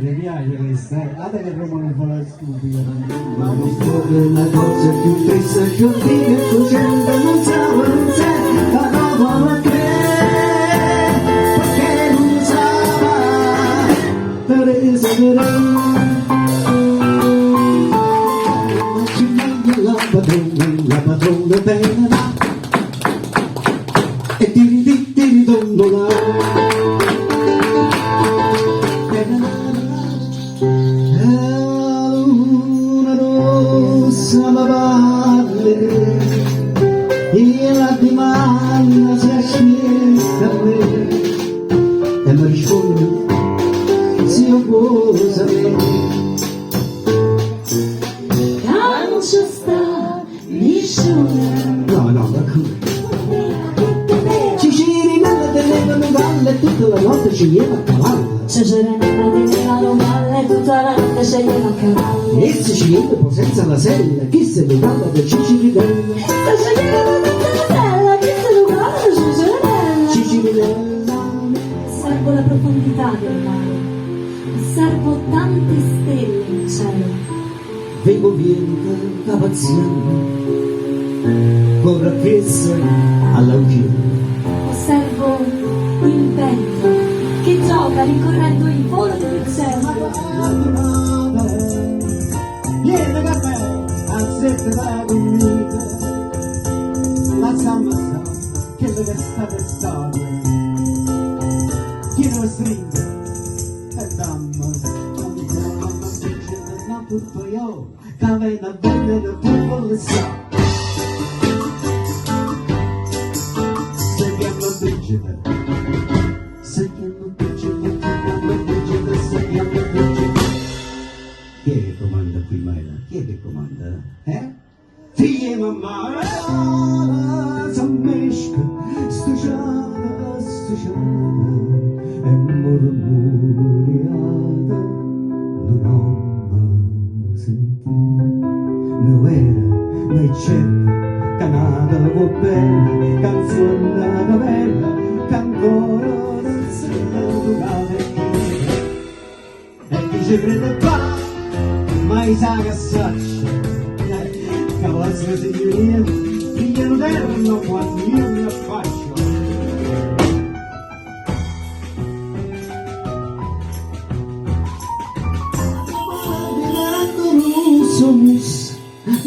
mi piace questa, guarda che Roma fa la stupida. Ma la cosa più triste che ho visto gente non sa, la roba la perché non sa, per esagerare. La padrona bella e ti dondola la luna rossa la valle e la dimanda si asciutta a me e mi risponde si opposa a me. No, ci girinella tenevano valle tutta la notte sceglieva a cavallo. Ci girinella tenevano valle tutta la notte sceglieva a cavallo. E se sceglieva senza la sella, chi se ne parla del Cicirinella? Se sceglieva senza la sella, chi se ne parla del Cicirinella? Cicirinella. Osservo la profondità del mare, osservo tante stelle in cielo. Vengo vento capazziando con racchezza all'auchino. Osservo il vento che gioca rincorrendo il volo del cielo. Vieni da me, azzetta conmigo, la zamma che le d'estate, chi non stringe, e damma, non tutto io, che aveva bene da tutto le sa. Chi è che comanda qui, Maila? Chi è che comanda? Figlia mamma, s'ammesca, stuciata, e murmuriata, non ho mai sentito. Non era mai certo, canata può bella, canzonata bella, che ancora non si è e chi ci crede qua, mai sa che saccia, che la sua signoria, figlia non erano quando io mi affaccio.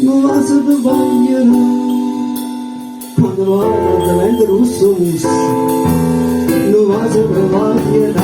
Non va se te vogliono quando l'uomo diventa russo mus non va se te vogliono.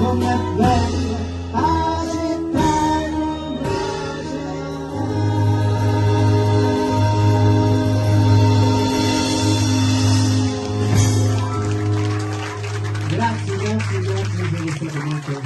Come bella comunque